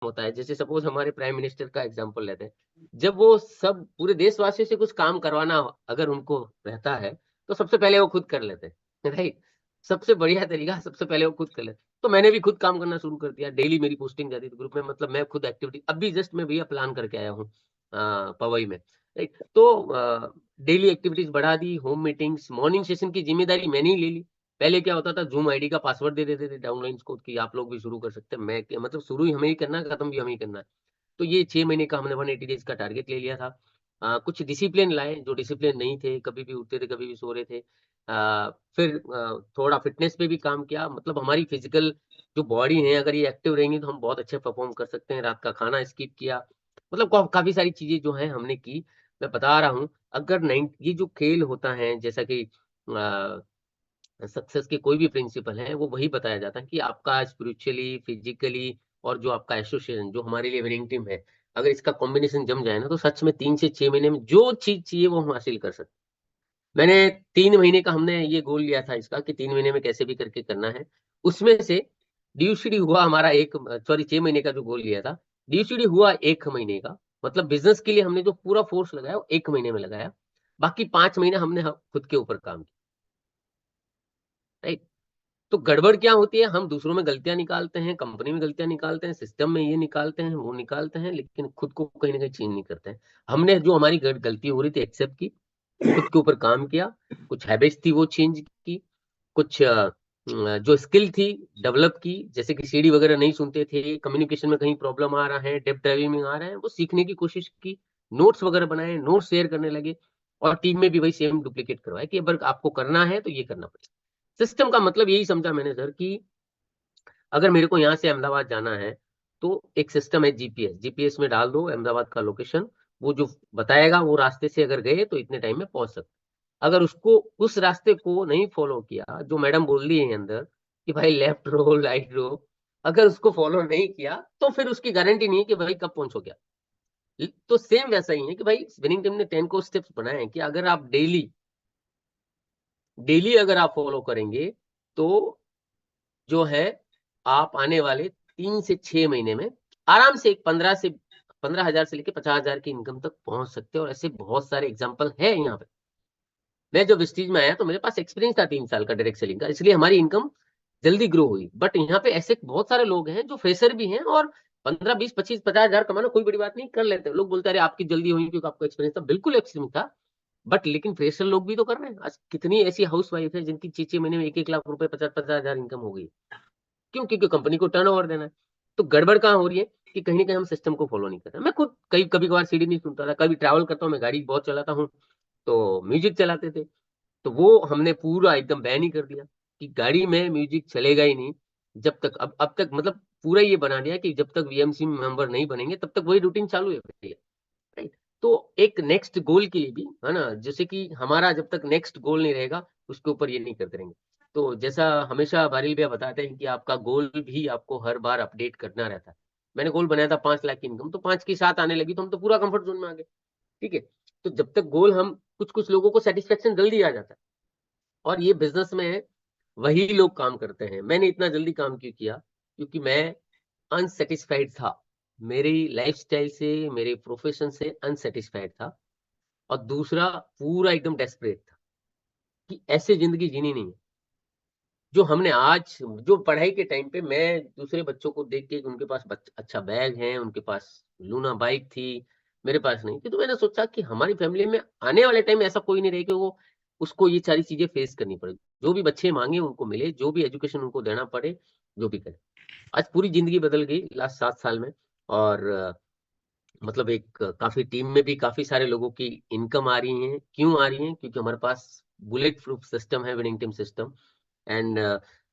होता है, जैसे सपोज हमारे प्राइम मिनिस्टर का एग्जांपल लेते हैं, जब वो सब पूरे देशवासियों से कुछ काम करवाना अगर उनको रहता है, तो सबसे पहले वो खुद कर लेते हैं, राइट? सबसे बढ़िया तरीका सबसे पहले वो खुद कर लेते हैं। तो मैंने भी खुद काम करना शुरू कर दिया, डेली मेरी पोस्टिंग जाती थी ग्रुप में, मतलब मैं खुद एक्टिविटी अभी जस्ट मैं भैया प्लान करके आया हूँ पवई में, राइट? तो डेली एक्टिविटीज बढ़ा दी, होम मीटिंग्स, मॉर्निंग सेशन की जिम्मेदारी मैंने ही ले ली। पहले क्या होता था, जूम आईडी का पासवर्ड दे देते थे डाउनलाइंस को कि आप लोग भी शुरू कर सकते हैं, मैं मतलब शुरू ही हमें ही करना है, खत्म भी हमें ही करना है। तो ये 6 महीने का हमने 180 डेज का टारगेट ले लिया था। कुछ डिसिप्लिन लाए, जो डिसिप्लिन नहीं थे, कभी भी उठते थे, कभी भी सो रहे थे। फिर थोड़ा फिटनेस पे भी काम किया, मतलब हमारी फिजिकल जो बॉडी है, अगर ये एक्टिव रहेंगी तो हम बहुत अच्छे परफॉर्म कर सकते हैं। रात का खाना स्किप किया, मतलब काफ़ी सारी चीज़ें जो हैं हमने की। मैं बता रहा हूँ, अगर नाइन ये जो खेल होता है, जैसा कि सक्सेस के कोई भी प्रिंसिपल हैं, वो वही बताया जाता है कि आपका स्पिरिचुअली, फिजिकली और जो आपका एसोसिएशन जो हमारे लिए विनिंग टीम है, अगर इसका कॉम्बिनेशन जम जाए ना, तो सच में 3 से 6 महीने में जो चीज़ चाहिए वो हम हासिल कर सकते हैं। मैंने 3 महीने का हमने ये गोल लिया था इसका कि 3 महीने में कैसे भी करके करना है। उसमें से ड्यूसीडी हुआ हमारा 1 सॉरी 6 महीने का जो गोल लिया था, ड्यूसीडी हुआ 1 महीने का। मतलब बिज़नेस के लिए हमने जो पूरा फोर्स लगाया वो 1 महीने में लगाया। बाकी 5 महीने हमने खुद के ऊपर काम किया, राइट? तो गड़बड़ क्या होती है, हम दूसरों में गलतियाँ निकालते हैं, कंपनी में गलतियाँ निकालते हैं, सिस्टम में ये निकालते हैं, वो निकालते हैं, लेकिन खुद को कहीं न कहीं चेंज नहीं करते हैं। हमने जो हमारी गलती हो रही थी एक्सेप्ट की, खुद के ऊपर काम किया, कुछ हैबिट्स थी वो चेंज की, कुछ जो स्किल थी डेवलप की, जैसे कि सीडी वगैरह नहीं सुनते थे, कम्युनिकेशन में कहीं प्रॉब्लम आ रहा है, डेप्थ ड्राइविंग में आ रहा है, वो सीखने की कोशिश की, नोट्स वगैरह बनाए, नोट्स शेयर करने लगे और टीम में भी वही सेम डुप्लीकेट करवाया कि अगर आपको करना है तो ये करना पड़ेगा। सिस्टम का मतलब यही समझा मैंने सर कि अगर मेरे को यहाँ से अहमदाबाद जाना है, तो एक सिस्टम है जीपीएस, जीपीएस में डाल दो अहमदाबाद का लोकेशन, वो जो बताएगा वो रास्ते से अगर गए तो इतने टाइम में पहुँच सकते। अगर उसको उस रास्ते को नहीं फॉलो किया, जो मैडम बोल रही है अंदर कि भाई लेफ्ट रहो, राइट रहो, अगर उसको फॉलो नहीं किया, तो फिर उसकी गारंटी नहीं है कि भाई कब पहुँचोगे आप। तो सेम वैसा ही है कि भाई विनिंग टीम ने 10 को स्टेप्स बनाए हैं कि अगर आप डेली डेली अगर आप फॉलो करेंगे, तो जो है आप आने वाले 3 से 6 महीने में आराम से एक 15,000 से लेके 50,000 की इनकम तक पहुँच सकते हैं और ऐसे बहुत सारे एग्ज़ाम्पल हैं यहाँ पे। मैं जब इस चीज़ में आया तो मेरे पास एक्सपीरियंस था 3 साल का डायरेक्ट सेलिंग का, इसलिए हमारी इनकम जल्दी ग्रो हुई। बट यहाँ पे ऐसे बहुत सारे लोग हैं जो फ्रेशर भी हैं और 15, 20, 25, 50,000 कमाना कोई बड़ी बात नहीं, कर लेते हैं। लोग बोलते हैं, "अरे! आपकी जल्दी हुई क्योंकि आपको एक्सपीरियंस था।" बिल्कुल एक्सपीरियंस था, बट लेकिन फ्रेशर लोग भी तो कर रहे हैं। आज कितनी ऐसी हाउसवाइफ है जिनकी 6-6 महीने में 1-1 लाख रुपए, 50-50 हज़ार इनकम हो गई। क्यों? क्योंकि कंपनी को टर्नओवर देना है। तो गड़बड़ कहाँ हो रही है कि कहीं न कहीं हम सिस्टम को फ़ॉलो नहीं कर रहे हैं। मैं खुद कई कभी-कभार सीडी नहीं सुनता था, कभी ट्रैवल करता हूँ, मैं गाड़ी बहुत चलाता हूँ, तो म्यूज़िक चलाते थे। तो वो हमने पूरा एकदम बैन ही कर दिया कि गाड़ी में म्यूज़िक चलेगा ही नहीं, जब तक अब तक मतलब पूरा ये बना दिया कि जब तक वीएमसी मेंबर नहीं बनेंगे, तब तक वही रूटीन चालू है भैया, राइट? तो एक नेक्स्ट गोल के लिए भी, है ना? जैसे कि हमारा जब तक नेक्स्ट गोल नहीं रहेगा, उसके ऊपर ये नहीं करते रहेंगे। तो जैसा हमेशा बारिल भैया बताते हैं कि आपका गोल भी आपको हर बार अपडेट करना रहता है। मैंने गोल बनाया था 5 लाख की इनकम, तो 5 की 7 आने लगी, तो हम तो पूरा कम्फर्ट ज़ोन में आ गए, ठीक है? तो जब तक गोल हम कुछ-कुछ लोगों को सैटिस्फैक्शन जल्दी आ जाता है और ये बिज़नेस में वही लोग काम करते हैं। मैंने इतना जल्दी काम क्यों किया? क्योंकि मैं अनसैटिस्फाइड था। मेरी लाइफ़स्टाइल से, मेरे प्रोफ़ेशन से अनसैटिस्फाइड था और दूसरा पूरा एकदम डेस्परेट था कि ऐसे ज़िंदगी जीनी नहीं है। जो हमने आज जो पढ़ाई के टाइम पे मैं दूसरे बच्चों को देख के उनके पास अच्छा बैग है, उनके पास लूना बाइक थी, मेरे पास नहीं थी। तो मैंने सोचा कि हमारी फ़ैमिली में आने वाले टाइम में ऐसा कोई नहीं रहे कि वो उसको ये सारी चीज़ें फ़ेस करनी पड़े। जो भी बच्चे माँगे उनको मिले, जो भी एजुकेशन उनको देना पड़े, जो भी करें। आज पूरी ज़िंदगी बदल गई लास्ट 7 साल में और मतलब एक काफ़ी टीम में भी काफ़ी सारे लोगों की इनकम आ रही हैं। क्यों आ रही हैं? क्योंकि हमारे पास बुलेट प्रूफ सिस्टम है, विनिंग टीम सिस्टम एंड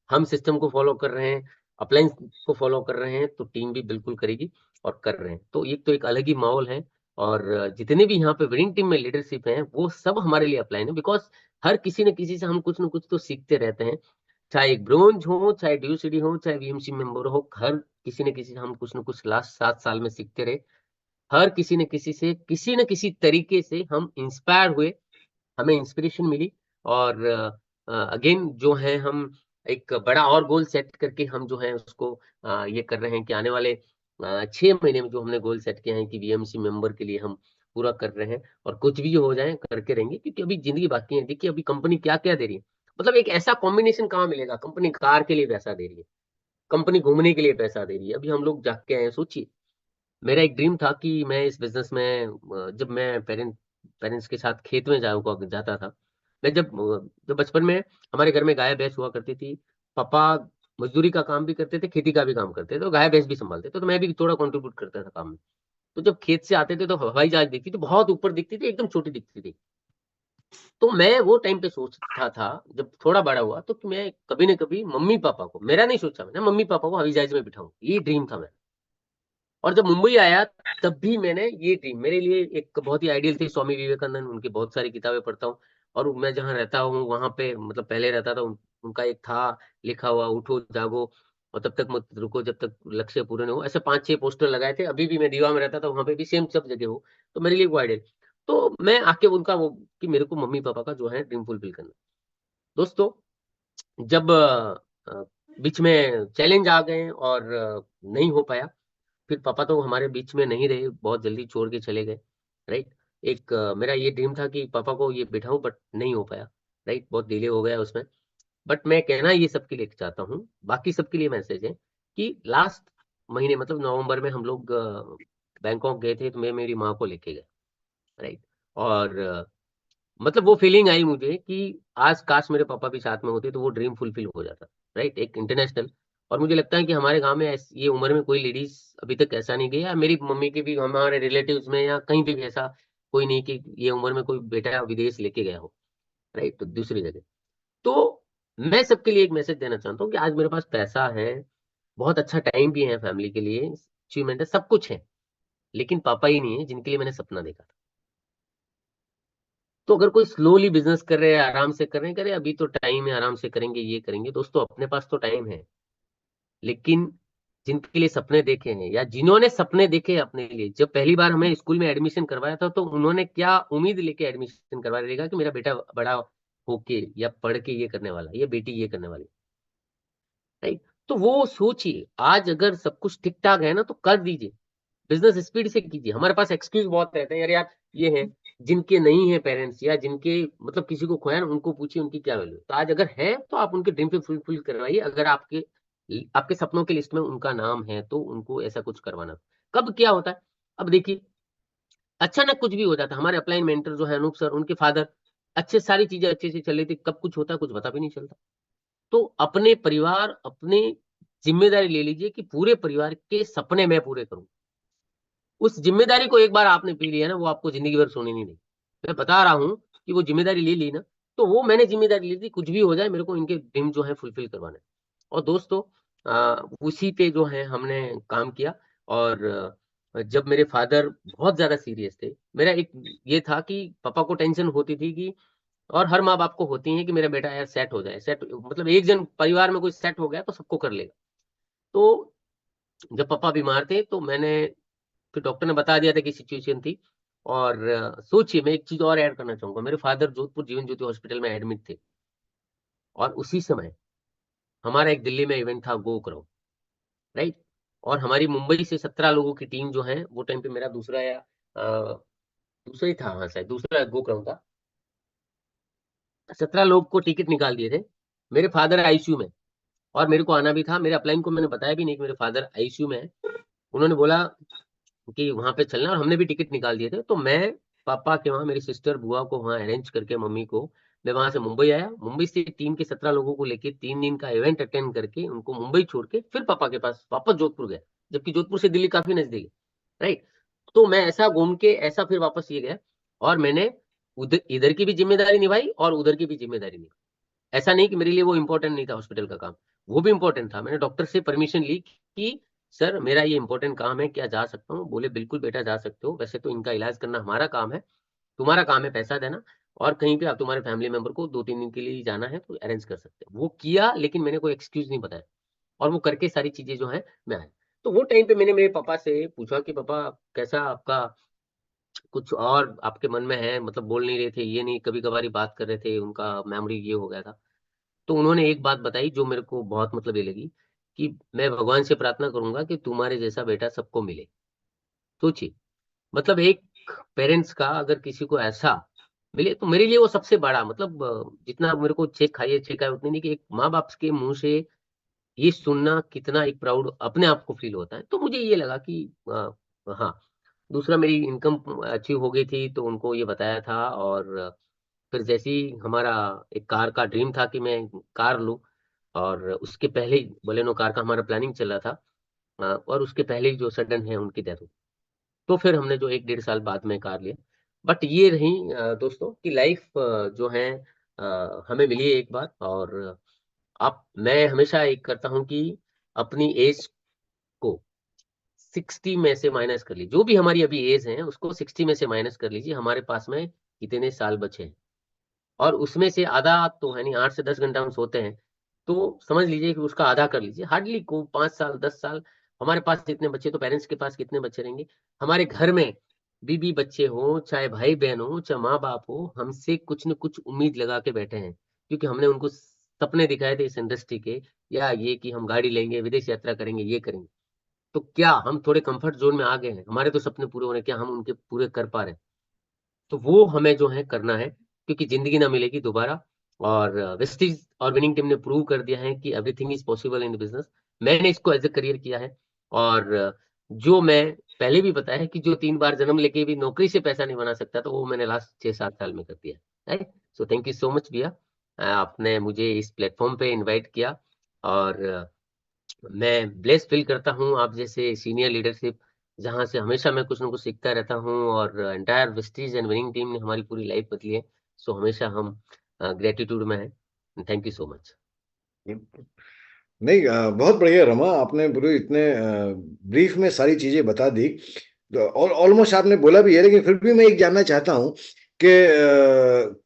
हम सिस्टम को फ़ॉलो कर रहे हैं, अपलाइंस को फ़ॉलो कर रहे हैं, तो टीम भी बिल्कुल करेगी और कर रहे हैं। तो ये तो एक अलग ही माहौल है और जितने भी यहाँ पे विनिंग टीम में लीडरशिप हैं, वो सब हमारे लिए अपलाइन है बिकॉज़ हर किसी न किसी से हम कुछ न कुछ तो सीखते रहते हैं। चाहे एक ब्रोंज हो, चाहे ड्यूसीडी हो, चाहे वीएमसी मेंबर हो, हर किसी न किसी से हम कुछ न कुछ लास्ट 7 साल में सीखते रहे। हर किसी न किसी से, किसी न किसी तरीके से हम इंस्पायर हुए, हमें इंस्पिरेशन मिली और अगेन जो है हम एक बड़ा और गोल सेट करके हम जो है उसको ये कर रहे हैं कि आने वाले 6 महीने में जो हमने गोल सेट किया है कि बीएमसी मेंबर के लिए हम पूरा कर रहे हैं, और कुछ भी हो जाए करके रहेंगे, क्योंकि अभी जिंदगी बाकी है। देखिए अभी कंपनी क्या क्या दे रही है, मतलब एक ऐसा कॉम्बिनेशन कहाँ मिलेगा। कंपनी कार के लिए पैसा दे रही है, कंपनी घूमने के लिए पैसा दे रही है। अभी हम लोग जाग के आए हैं, सोचिए। मेरा एक ड्रीम था कि मैं इस बिजनेस में जब मैं पेरेंट्स के साथ खेत में जाता था। मैं जब बचपन में हमारे घर में गाय भैंस हुआ करती थी। पापा मजदूरी का काम भी करते थे, खेती का भी काम करते थे, तो गाय भैंस भी संभालते थे, तो मैं भी थोड़ा कंट्रीब्यूट करता था काम में। तो जब खेत से आते थे तो हवाई जहाज दिखती थी, बहुत ऊपर दिखती थी, एकदम छोटी दिखती थी। तो मैं वो टाइम पे सोचता था, जब थोड़ा बड़ा हुआ तो कि मैं कभी ना कभी मम्मी पापा को, मेरा नहीं सोचा मैंने, मम्मी पापा को हवाई जहाज में बिठाऊं, ये ड्रीम था मेरा। और जब मुंबई आया तब भी मैंने ये ड्रीम, मेरे लिए एक बहुत ही आइडियल थी स्वामी विवेकानंद, उनकी बहुत सारी किताबें पढ़ता हूँ। और मैं जहाँ रहता हूँ वहां पे, मतलब पहले रहता था, उनका एक था लिखा हुआ, उठो जागो और तब तक मत रुको जब तक लक्ष्य पूरे न हो, ऐसे 5-6 पोस्टर लगाए थे। अभी भी मैं दीवा में रहता था, वहां पे भी सेम सब जगह हो। तो मेरे लिए वो आइडियल। तो मैं आके उनका वो, कि मेरे को मम्मी पापा का जो है ड्रीम फुलफिल करना। दोस्तों, जब बीच में चैलेंज आ गए और नहीं हो पाया, फिर पापा तो हमारे बीच में नहीं रहे, बहुत जल्दी छोड़ के चले गए। राइट। एक मेरा ये ड्रीम था कि पापा को ये बिठाऊं, बट नहीं हो पाया। राइट, बहुत डिले हो गया उसमें। बट मैं कहना ये सबके लिए चाहता हूँ, बाकी सबके लिए मैसेज है कि लास्ट महीने, मतलब नवंबर में हम लोग बैंकॉक गए थे, तो मैं मेरी माँ को लेके गए। राइट। और मतलब वो फीलिंग आई मुझे कि आज काश मेरे पापा भी साथ में होते तो वो ड्रीम फुलफिल हो जाता। राइट, एक इंटरनेशनल। और मुझे लगता है कि हमारे गांव में ये उम्र में कोई लेडीज अभी तक ऐसा नहीं गई, या मेरी मम्मी के भी, हमारे रिलेटिव्स में या कहीं पे भी ऐसा कोई नहीं कि ये उम्र में कोई बेटा विदेश लेके गया हो। राइट, तो दूसरी जगह। तो मैं सबके लिए एक मैसेज देना चाहता हूँ कि आज मेरे पास पैसा है, बहुत अच्छा टाइम भी है, फैमिली के लिए अचीवमेंट है, सब कुछ है, लेकिन पापा ही नहीं है जिनके लिए मैंने सपना देखा था। तो अगर कोई स्लोली बिजनेस कर रहे हैं, आराम से कर रहे हैं, करे अभी तो टाइम है, आराम से करेंगे, ये करेंगे, दोस्तों अपने पास तो टाइम है। लेकिन जिनके लिए सपने देखे हैं, या जिन्होंने सपने देखे हैं अपने लिए, जब पहली बार हमें स्कूल में एडमिशन करवाया था तो उन्होंने क्या उम्मीद लेके एडमिशन करवा देगा कि मेरा बेटा बड़ा होके या पढ़ के ये करने वाला, ये बेटी ये करने वाली। राइट। तो वो सोचिए, आज अगर सब कुछ ठीक ठाक है ना तो कर दीजिए, बिजनेस स्पीड से कीजिए। हमारे पास एक्सक्यूज बहुत रहते हैं, यार यार ये है, जिनके नहीं है पेरेंट्स, या जिनके मतलब किसी को खोया ना, उनको पूछिए उनकी क्या वैल्यू। तो आज अगर है तो आप उनके ड्रीम पे फुलफिल करवाइए। अगर आपके आपके सपनों की लिस्ट में उनका नाम है तो उनको ऐसा कुछ करवाना। कब क्या होता है, अब देखिए, अचानक कुछ भी हो जाता है। हमारे अपलाइन मेंटर जो है अनूप सर, उनके फादर, अच्छे, सारी चीजें अच्छे से चल रही थी, कब कुछ होता है कुछ पता भी नहीं चलता। तो अपने परिवार, अपनी जिम्मेदारी ले लीजिए कि पूरे परिवार के सपने मैं पूरे करूं। उस जिम्मेदारी को एक बार आपने पी लिया ना, वो आपको जिंदगी भर सोने नहीं देगी। मैं बता रहा हूँ कि वो जिम्मेदारी ले ली ना, तो वो मैंने जिम्मेदारी ली थी, कुछ भी हो जाए मेरे को इनके ड्रीम जो है फुलफिल करवाना है। और दोस्तों, उसी पे जो है हमने काम किया। और जब मेरे फादर बहुत ज्यादा सीरियस थे, मेरा एक ये था कि पापा को टेंशन होती थी कि, और हर माँ बाप को होती है कि मेरा बेटा यार सेट हो जाए, सेट मतलब एक जन परिवार में कोई सेट हो गया तो सबको कर लेगा। तो जब पापा बीमार थे तो मैंने, फिर डॉक्टर ने बता दिया था कि सिचुएशन थी। और सोचिए, मैं एक चीज और ऐड करना चाहूंगा, मेरे फादर जोधपुर जीवन ज्योति हॉस्पिटल में एडमिट थे, और उसी समय हमारा एक दिल्ली में इवेंट था, गो करो। राइट। और हमारी मुंबई से 17 लोगों की टीम जो है, वो टाइम पे मेरा दूसरा या दूसरा ही था, हाँ शायद दूसरा गो करो था। 17 लोग को टिकट निकाल दिए थे। मेरे फादर आईसीयू में, और मेरे को आना भी था। मेरे अपलाइन को मैंने बताया भी नहीं कि मेरे फादर आईसीयू में है। उन्होंने बोला कि वहां पे चलना, और हमने भी टिकट निकाल दिए थे। तो मैं पापा के वहां, मेरी सिस्टर बुआ को वहां अरेंज करके, मम्मी को, मैं वहां से मुंबई आया। मुंबई से टीम के 17 लोगों को लेके 3 दिन का इवेंट अटेंड करके उनको मुंबई छोड़ के फिर पापा के पास वापस जोधपुर गया, जबकि जोधपुर से दिल्ली काफी नजदीक है। राइट। तो मैं ऐसा घूम के ऐसा फिर वापस ये गया, और मैंने उधर इधर की भी जिम्मेदारी निभाई और उधर की भी जिम्मेदारी निभाई। ऐसा नहीं कि मेरे लिए वो इंपॉर्टेंट नहीं था हॉस्पिटल का काम, वो भी इंपॉर्टेंट था। मैंने डॉक्टर से परमिशन ली कि सर मेरा ये इंपॉर्टेंट काम है, क्या जा सकता हूँ? बोले बिल्कुल बेटा जा सकते हो, वैसे तो इनका इलाज करना हमारा काम है, तुम्हारा काम है पैसा देना। और कहीं पे आप तुम्हारे फैमिली मेंबर को 2-3 दिन के लिए जाना है तो अरेंज कर सकते हैं। वो किया, लेकिन मैंने कोई एक्सक्यूज नहीं बताया, और वो करके सारी चीजें जो है मैं आया। तो वो टाइम पे मैंने मेरे पापा से पूछा कि पापा, कैसा आपका, कुछ और आपके मन में है? मतलब बोल नहीं रहे थे, ये नहीं, कभी कभार बात कर रहे थे, उनका मेमोरी ये हो गया था। तो उन्होंने एक बात बताई जो मेरे को बहुत मतलब ये लगी, कि मैं भगवान से प्रार्थना करूंगा कि तुम्हारे जैसा बेटा सबको मिले। सोचिए, मतलब एक पेरेंट्स का अगर किसी को ऐसा मिले तो मेरे लिए वो सबसे बड़ा, मतलब जितना मेरे को चेक खाइए चेक आए उतनी नहीं, कि एक माँ बाप के मुंह से ये सुनना कितना एक प्राउड अपने आप को फील होता है। तो मुझे ये लगा कि हाँ। दूसरा, मेरी इनकम अच्छी हो गई थी तो उनको ये बताया था, और फिर जैसे ही हमारा एक कार का ड्रीम था कि मैं कार लूं, और उसके पहले ही बोलेनो कार का हमारा प्लानिंग चल रहा था, और उसके पहले ही जो सडन है उनकी डेथ हुई। तो फिर हमने जो 1 डेढ़ साल बाद में कार लिया। बट ये रही दोस्तों कि लाइफ जो है हमें मिली है एक बार, और आप मैं हमेशा एक करता हूँ कि अपनी एज को 60 में से माइनस कर लीजिए। जो भी हमारी अभी एज है उसको 60 में से माइनस कर लीजिए, हमारे पास में कितने साल बचे हैं। और उसमें से आधा तो है नहीं, 8 से 10 घंटा हम सोते हैं, तो समझ लीजिए कि उसका आधा कर लीजिए, हार्डली को 5 साल 10 साल हमारे पास इतने बच्चे, तो पेरेंट्स के पास कितने बच्चे रहेंगे। हमारे घर में बीबी बच्चे हों, चाहे भाई बहन हो, चाहे माँ बाप हो, हमसे कुछ न कुछ उम्मीद लगा के बैठे हैं, क्योंकि हमने उनको सपने दिखाए थे इस इंडस्ट्री के, या ये कि हम गाड़ी लेंगे, विदेश यात्रा करेंगे, ये करेंगे। तो क्या हम थोड़े कंफर्ट जोन में आ गए हैं, हमारे तो सपने पूरे हो रहे हैं, क्या हम उनके पूरे कर पा रहे हैं। तो वो हमें जो है करना है, क्योंकि ज़िंदगी ना मिलेगी दोबारा। और वेस्टीज और विनिंग टीम ने प्रूव कर दिया है कि everything is possible in the business. मैंने इसको एज़ अ करियर किया है, और जो मैं पहले भी बताया है कि जो 3 बार जन्म लेके भी नौकरी से पैसा नहीं बना सकता, तो वो मैंने लास्ट 6-7 साल में कर दिया है। Right? So thank you so much भैया, आपने मुझे इस प्लेटफ़ॉर्म पे इनवाइट किया, और मैं ब्लेस्ड फील करता हूँ आप जैसे सीनियर लीडरशिप, जहाँ से हमेशा मैं कुछ ना कुछ सीखता रहता हूँ, और entire Vestige and winning team ने हमारी पूरी लाइफ बदली है। सो हमेशा हम ग्रेटिट्यूड में हैं। Thank you so much. नहीं, बहुत बढ़िया रमा, आपने पूरे इतने ब्रीफ में सारी चीजें बता दी। और ऑलमोस्ट आपने बोला भी है, लेकिन फिर भी मैं एक जानना चाहता हूँ कि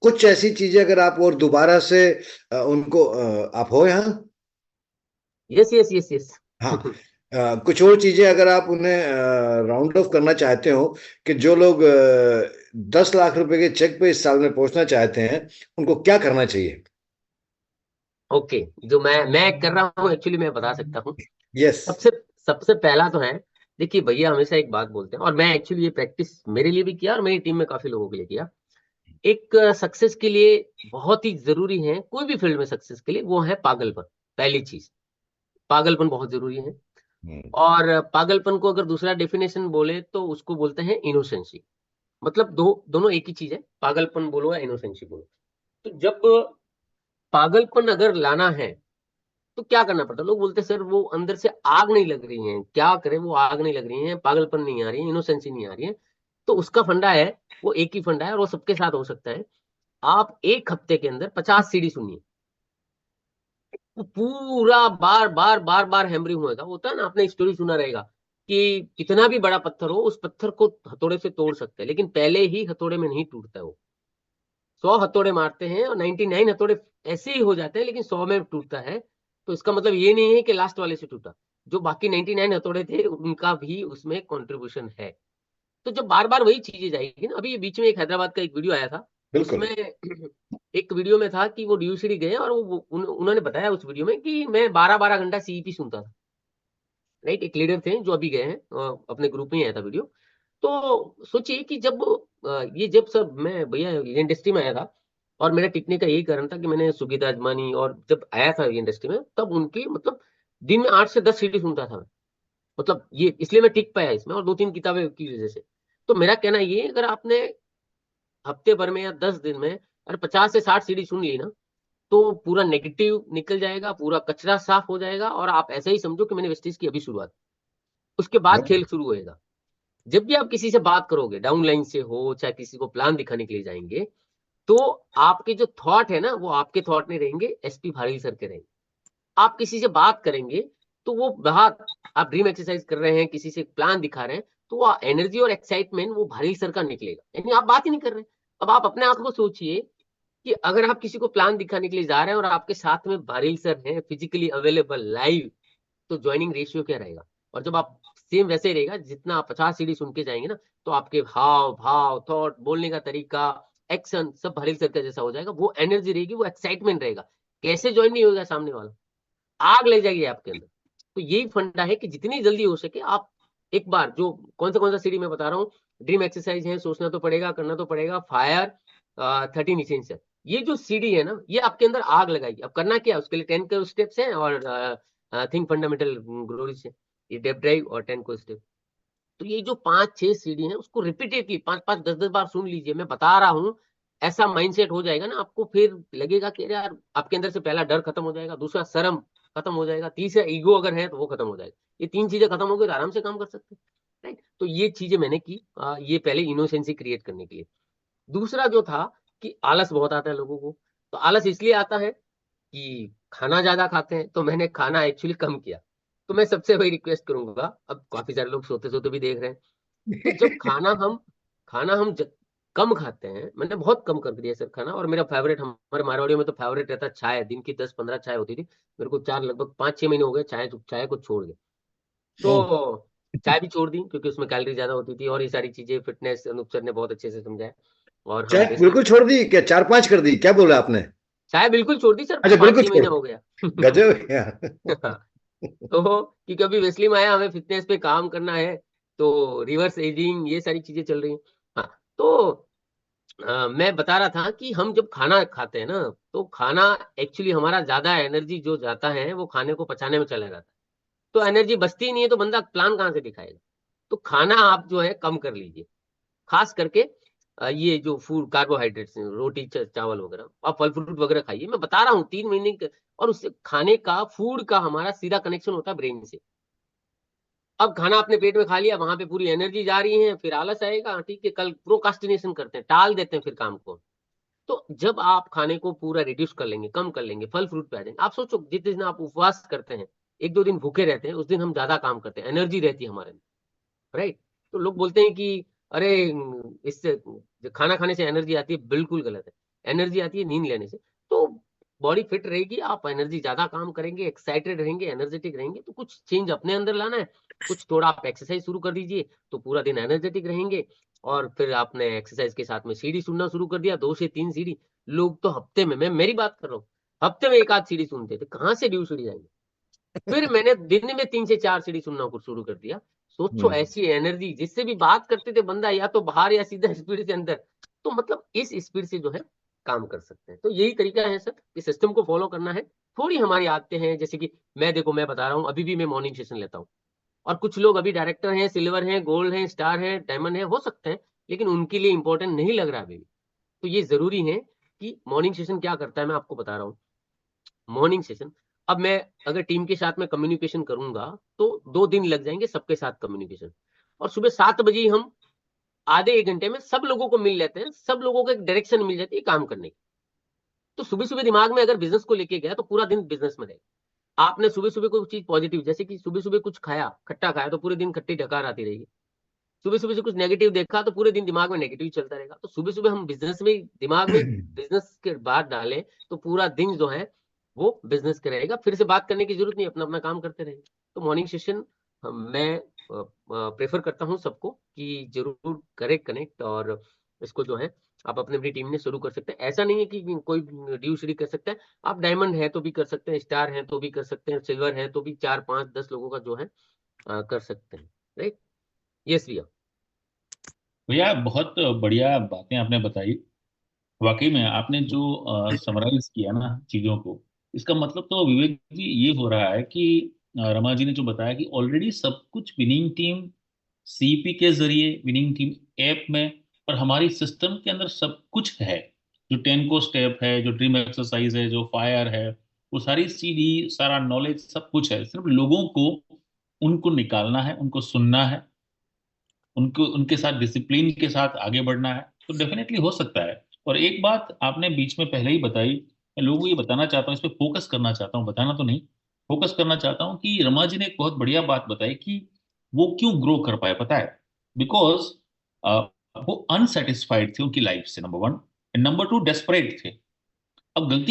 कुछ ऐसी चीजें अगर आप और दोबारा से उनको आप हो यहाँ। Yes yes yes yes. हाँ। कुछ और चीजें अगर आप उन्हें राउंड ऑफ करना चाहते हो, कि जो लोग 10 लाख रुपए के चेक पे इस साल में पहुंचना चाहते हैं, उनको क्या करना चाहिए? ओके, जो मैं कर रहा हूँ एक्चुअली मैं बता सकता हूँ। यस। सबसे सबसे पहला तो है, देखिए भैया हमेशा एक बात बोलते हैं, और मैं एक्चुअली ये प्रैक्टिस मेरे लिए भी किया और मेरी टीम में काफी लोगों के लिए किया। एक सक्सेस के लिए बहुत ही जरूरी है, कोई भी फील्ड में सक्सेस के लिए, वो है पागलपन। पहली चीज, पागलपन बहुत जरूरी है। हम्म। और पागलपन को अगर दूसरा डेफिनेशन बोले तो उसको बोलते हैं इनोसेंसी। मतलब दोनों एक ही चीज है, पागलपन बोलो या इनोसेंसी बोलो। तो जब पागलपन अगर लाना है तो क्या करना पड़ता है, लोग बोलते हैं सर वो अंदर से आग नहीं लग रही है, क्या करें, वो आग नहीं लग रही है, पागलपन नहीं आ रही है, इनोसेंसी नहीं आ रही है। तो उसका फंडा है, वो एक ही फंडा है, और वो सबके साथ हो सकता है। आप 1 हफ्ते के अंदर 50 सीढ़ी सुनिए, वो पूरा बार बार बार बार हैमरिंग होगा। होता है ना, आपने स्टोरी सुना रहेगा कि कितना भी बड़ा पत्थर हो, उस पत्थर को हथौड़े से तोड़ सकते हैं, लेकिन पहले ही हथौड़े में नहीं टूटता है वो। 100 हथौड़े मारते हैं और 99 हथौड़े ऐसे ही हो जाते हैं, लेकिन 100 में टूटता है। तो इसका मतलब ये नहीं है कि लास्ट वाले से टूटा, जो बाकी 99 हथौड़े थे उनका भी उसमें कंट्रीब्यूशन है। तो जब बार बार वही चीजें जाएगी ना, अभी ये बीच में एक हैदराबाद का एक वीडियो आया था, बिल्कुल। उसमें एक वीडियो में था कि वो डीयूसीडी गए, और उन्होंने बताया उस वीडियो में कि मैं 12-12 घंटा सीईपी सुनता था। राइट? एक लीडर थे जो अभी गए हैं, अपने ग्रुप में ही आया था वीडियो। तो सोचिए कि जब ये जब सब मैं भैया ये इंडस्ट्री में आया था, और मेरा टिकने का यही कारण था कि मैंने सुगीता अजमानी, और जब आया था ये इंडस्ट्री में तब उनकी मतलब दिन में 8 से 10 सीडी सुनता था मैं। मतलब ये इसलिए मैं टिक पाया इसमें, और 2-3 किताबें की वजह से। तो मेरा कहना ये है, अगर आपने हफ्ते भर में या 10 दिन में अगर 50 से 60 सीडी सुन ली ना, तो पूरा नेगेटिव निकल जाएगा, पूरा कचरा साफ हो जाएगा, और आप ऐसा ही समझो कि मैंने वेस्टीज की अभी शुरुआत, उसके बाद खेल शुरू होएगा। जब भी आप किसी से बात करोगे, डाउन लाइन से हो चाहे किसी को प्लान दिखाने के लिए जाएंगे, तो आपके जो थॉट है ना, वो आपके थॉट नहीं रहेंगे, एसपी भारी सर के रहेंगे। आप किसी से बात करेंगे तो वो बात, आप ड्रीम एक्सरसाइज कर रहे हैं, किसी से प्लान दिखा रहे हैं, तो वो एनर्जी और एक्साइटमेंट वो भारी सर का निकलेगा, यानी आप बात ही नहीं कर रहे। अब आप अपने आप को सोचिए कि अगर आप किसी को प्लान दिखाने के लिए जा रहे हैं और आपके साथ में भारी सर हैं फिजिकली अवेलेबल लाइव, तो ज्वाइनिंग रेशियो क्या रहेगा। और जब आप सेम वैसे ही रहेगा, जितना आप 50 सीढ़ी सुन के जाएंगे ना, तो आपके हाव भाव थॉट बोलने का तरीका एक्शन सब भरील सर का जैसा हो जाएगा। वो एनर्जी रहेगी, वो एक्साइटमेंट रहेगा। कैसे ज्वाइन नहीं होगा सामने वाला, आग ले जाएगी आपके अंदर। तो यही फंडा है कि जितनी जल्दी हो सके आप एक बार जो कौन सा सीढ़ी मैं बता रहा हूँ, ड्रीम एक्सरसाइज है, सोचना तो पड़ेगा, करना तो पड़ेगा, फायर 13 इसेंशियल, ये जो सीढ़ी है ना, ये आपके अंदर आग लगाएगी। अब करना क्या है उसके लिए, 10 के स्टेप्स हैं और थिंक फंडामेंटल ग्लोरीज है, ये डेप ड्राइव और 10 को स्टेप। तो ये जो 5-6 सीढ़ी हैं उसको रिपीटेडली 5-5 10-10 बार सुन लीजिए, मैं बता रहा हूँ। ऐसा माइंडसेट हो जाएगा ना आपको, फिर लगेगा कि अरे यार, आपके अंदर से पहला डर खत्म हो जाएगा, दूसरा शर्म खत्म हो जाएगा, तीसरा ईगो अगर है तो वो खत्म हो जाएगा। ये 3 चीजें खत्म हो गई तो आराम से काम कर सकते हैं, राइट? तो ये चीजें मैंने की, ये पहले इनोसेंसी क्रिएट करने के लिए। दूसरा जो था कि आलस बहुत आता है लोगों को, तो आलस इसलिए आता है कि खाना ज्यादा खाते हैं, तो मैंने खाना एक्चुअली कम किया। तो मैं सबसे वही रिक्वेस्ट करूंगा, अब काफी सारे लोग सोते सोते भी देख रहे हैं, तो जब खाना हम कम खाते हैं, मैंने बहुत कम कर दिया सर खाना। और मेरा फेवरेट, हमारे मारवाड़ियों में तो फेवरेट रहता है चाय, दिन की 10-15 चाय होती थी मेरे को, 4 लगभग 5-6 महीने हो गए चाय चाय को छोड़ के। ओह, तो चाय भी छोड़ दी क्योंकि उसमें कैलोरी ज्यादा होती थी, और ये सारी चीजें फिटनेस अनूप सर ने बहुत अच्छे से समझाया। और हम चाय बिल्कुल छोड़ दी क्या? 4-5 कर दी क्या बोला आपने? चाय बिल्कुल छोड़ दी सर, अच्छा, पाँच बिल्कुल छह छोड़। महीना हो गया। गजब है यार। तो क्योंकि अभी वेस्ली में आया, हमें फिटनेस पे काम करना है, तो रिवर्स एजिंग ये सारी चीजें चल रही हैं। हाँ, तो मैं बता रहा था कि हम जब खाना खाते हैं ना, तो खाना एक्चुअली हमारा ज्यादा एनर्जी जो जाता है वो खाने को पचाने में चला जाता है। तो एनर्जी बचती ही नहीं है, तो बंदा प्लान कहाँ से दिखाएगा? तो खाना आप जो है कम कर लीजिए, खास करके ये जो फूड कार्बोहाइड्रेट्स हैं, रोटी चावल वगैरह, आप फल फ्रूट वगैरह खाइए। मैं बता रहा हूँ 3 महीने और उससे खाने का, फूड का हमारा सीधा कनेक्शन होता है ब्रेन से। अब खाना अपने पेट में खा लिया, वहां पे पूरी एनर्जी जा रही है, फिर आलस आएगा, ठीक है, कल प्रोकास्टिनेशन करते हैं, टाल देते हैं फिर काम को। तो जब आप खाने को पूरा रिड्यूस कर लेंगे, कम कर लेंगे, फल फ्रूट पे आ जाएंगे। आप सोचो जिस दिन आप उपवास करते हैं, 1-2 दिन भूखे रहते हैं, उस दिन हम ज्यादा काम करते हैं, एनर्जी रहती है हमारे में, राइट? तो लोग बोलते हैं कि अरे इससे जो खाना खाने से एनर्जी आती है, बिल्कुल गलत है। एनर्जी आती है नींद लेने से। तो बॉडी फिट रहेगी, आप एनर्जी ज्यादा काम करेंगे, एक्साइटेड रहेंगे, एनर्जेटिक रहेंगे। तो कुछ चेंज अपने अंदर लाना है, कुछ थोड़ा आप एक्सरसाइज शुरू कर दीजिए, तो पूरा दिन एनर्जेटिक रहेंगे। और फिर आपने एक्सरसाइज के साथ में सीढ़ी सुनना शुरू कर दिया, 2 से 3 सीढ़ी। लोग तो हफ्ते में, मैं मेरी बात कर रहा हूँ, हफ्ते में 1 आध सीढ़ी सुनते थे, कहाँ से ड्यू सीढ़ी जाएंगे? फिर मैंने दिन में 3 से 4 सीढ़ी सुनना शुरू कर दिया। सोचो ऐसी एनर्जी, जिससे भी बात करते थे बंदा या तो बाहर या सीधा स्पीड से अंदर। तो मतलब इस स्पीड से जो है काम कर सकते हैं। तो यही तरीका है सर, कि सिस्टम को फॉलो करना है। थोड़ी हमारी आदतें हैं, जैसे कि मैं, देखो मैं बता रहा हूँ, अभी भी मैं मॉर्निंग सेशन लेता हूँ। और कुछ लोग अभी डायरेक्टर हैं, सिल्वर हैं, गोल्ड हैं, स्टार हैं, डायमंड है, हो सकते हैं, लेकिन उनके लिए इंपॉर्टेंट नहीं लग रहा अभी भी। तो ये जरूरी है कि मॉर्निंग सेशन क्या करता है, मैं आपको बता रहा हूँ। मॉर्निंग सेशन, अब मैं अगर टीम के साथ में कम्युनिकेशन करूंगा, तो 2 दिन लग जाएंगे सबके साथ कम्युनिकेशन। और सुबह 7 बजे हम आधे 1 घंटे में सब लोगों को मिल लेते हैं, सब लोगों को एक डायरेक्शन मिल जाती है काम करने की। तो सुबह सुबह दिमाग में अगर बिजनेस को लेके गया, तो पूरा दिन बिजनेस में रहेगा। आपने सुबह सुबह कोई चीज पॉजिटिव, जैसे कि सुबह सुबह कुछ खाया, खट्टा खाया, तो पूरे दिन खट्टी डकार आती रहेगी। सुबह सुबह से कुछ नेगेटिव देखा, तो पूरे दिन दिमाग में नेगेटिव चलता रहेगा। तो सुबह सुबह हम बिजनेस में, दिमाग में बिजनेस के बात डालें, तो पूरा दिन जो है वो बिजनेस का रहेगा। फिर से बात करने की जरूरत नहीं, अपना अपना काम करते रहेंगे। तो मॉर्निंग सेशन मैं प्रेफर करता हूँ सबको कि जरूर करें कनेक्ट। और इसको जो है आप अपनी अपनी टीम में शुरू कर सकते हैं। ऐसा नहीं है कि कोई ड्यू सीढ़ी कर सकता है, आप डायमंड है तो भी कर सकते हैं, स्टार है तो भी कर सकते हैं, सिल्वर है तो भी 4-5-10 लोगों का जो है कर सकते हैं, राइट? यस भैया। भैया बहुत बढ़िया बातें आपने बताई। वाकई में आपने जो समराइज किया ना चीजों को, इसका मतलब तो विवेक जी ये हो रहा है कि रमा जी ने जो बताया कि ऑलरेडी सब कुछ विनिंग टीम सीपी के जरिए, विनिंग टीम ऐप में, और हमारी सिस्टम के अंदर सब कुछ है। जो 10 को स्टेप है, जो ड्रीम एक्सरसाइज है, जो फायर है, वो सारी सीढ़ी, सारा नॉलेज, सब कुछ है। सिर्फ लोगों को उनको निकालना है, उनको सुनना है, उनको उनके साथ डिसिप्लिन के साथ आगे बढ़ना है, तो डेफिनेटली हो सकता है। और एक बात आपने बीच में पहले ही बताई, मैं लोगों को ये बताना चाहता हूँ, इस पर फोकस करना चाहता हूँ, बताना तो नहीं, फोकस करना चाहता हूँ कि रमा जी ने एक बहुत बढ़िया बात बताई कि वो क्यों ग्रो कर पाए, पता है? बिकॉज वो अनसेटिस्फाइड थे उनकी लाइफ से, number one. And number two, desperate थे। अब गलती